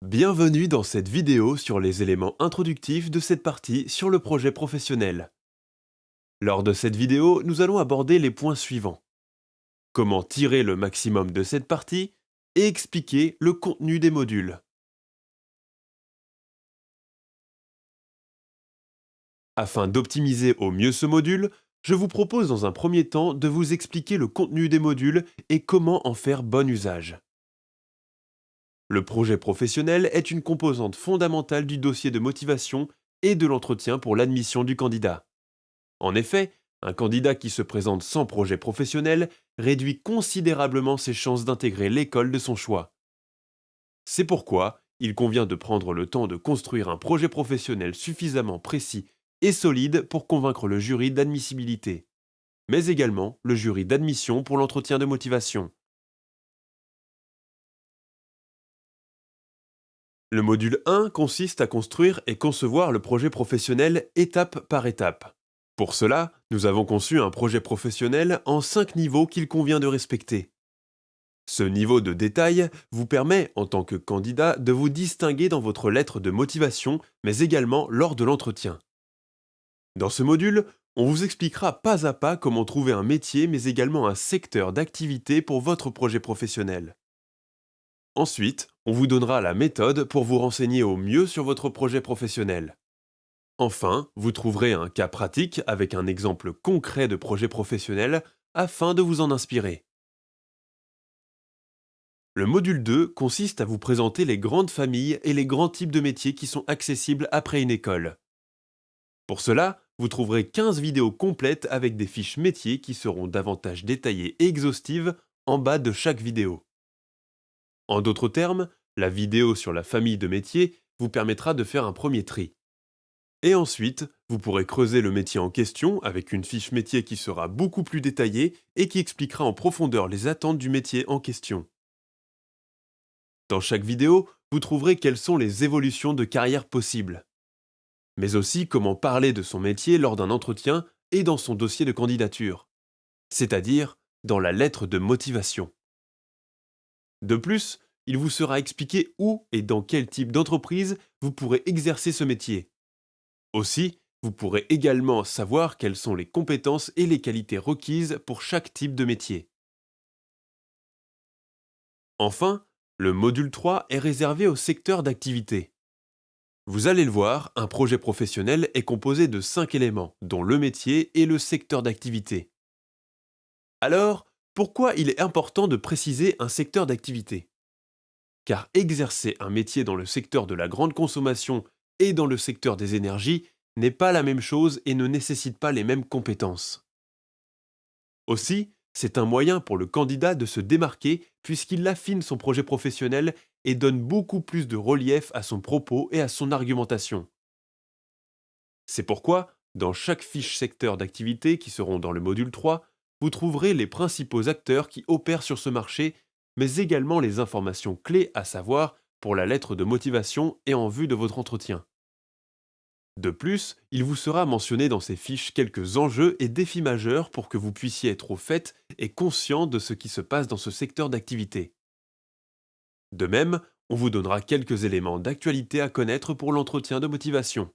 Bienvenue dans cette vidéo sur les éléments introductifs de cette partie sur le projet professionnel. Lors de cette vidéo, nous allons aborder les points suivants. Comment tirer le maximum de cette partie et expliquer le contenu des modules. Afin d'optimiser au mieux ce module, je vous propose dans un premier temps de vous expliquer le contenu des modules et comment en faire bon usage. Le projet professionnel est une composante fondamentale du dossier de motivation et de l'entretien pour l'admission du candidat. En effet, un candidat qui se présente sans projet professionnel réduit considérablement ses chances d'intégrer l'école de son choix. C'est pourquoi il convient de prendre le temps de construire un projet professionnel suffisamment précis et solide pour convaincre le jury d'admissibilité, mais également le jury d'admission pour l'entretien de motivation. Le module 1 consiste à construire et concevoir le projet professionnel étape par étape. Pour cela, nous avons conçu un projet professionnel en 5 niveaux qu'il convient de respecter. Ce niveau de détail vous permet, en tant que candidat, de vous distinguer dans votre lettre de motivation, mais également lors de l'entretien. Dans ce module, on vous expliquera pas à pas comment trouver un métier, mais également un secteur d'activité pour votre projet professionnel. Ensuite, on vous donnera la méthode pour vous renseigner au mieux sur votre projet professionnel. Enfin, vous trouverez un cas pratique avec un exemple concret de projet professionnel afin de vous en inspirer. Le module 2 consiste à vous présenter les grandes familles et les grands types de métiers qui sont accessibles après une école. Pour cela, vous trouverez 15 vidéos complètes avec des fiches métiers qui seront davantage détaillées et exhaustives en bas de chaque vidéo. En d'autres termes, la vidéo sur la famille de métiers vous permettra de faire un premier tri. Et ensuite, vous pourrez creuser le métier en question avec une fiche métier qui sera beaucoup plus détaillée et qui expliquera en profondeur les attentes du métier en question. Dans chaque vidéo, vous trouverez quelles sont les évolutions de carrière possibles, mais aussi comment parler de son métier lors d'un entretien et dans son dossier de candidature, c'est-à-dire dans la lettre de motivation. De plus, il vous sera expliqué où et dans quel type d'entreprise vous pourrez exercer ce métier. Aussi, vous pourrez également savoir quelles sont les compétences et les qualités requises pour chaque type de métier. Enfin, le module 3 est réservé au secteur d'activité. Vous allez le voir, un projet professionnel est composé de 5 éléments, dont le métier et le secteur d'activité. Alors, pourquoi il est important de préciser un secteur d'activité? Car exercer un métier dans le secteur de la grande consommation et dans le secteur des énergies n'est pas la même chose et ne nécessite pas les mêmes compétences. Aussi, c'est un moyen pour le candidat de se démarquer puisqu'il affine son projet professionnel et donne beaucoup plus de relief à son propos et à son argumentation. C'est pourquoi, dans chaque fiche secteur d'activité qui seront dans le module 3, vous trouverez les principaux acteurs qui opèrent sur ce marché, mais également les informations clés à savoir pour la lettre de motivation et en vue de votre entretien. De plus, il vous sera mentionné dans ces fiches quelques enjeux et défis majeurs pour que vous puissiez être au fait et conscient de ce qui se passe dans ce secteur d'activité. De même, on vous donnera quelques éléments d'actualité à connaître pour l'entretien de motivation.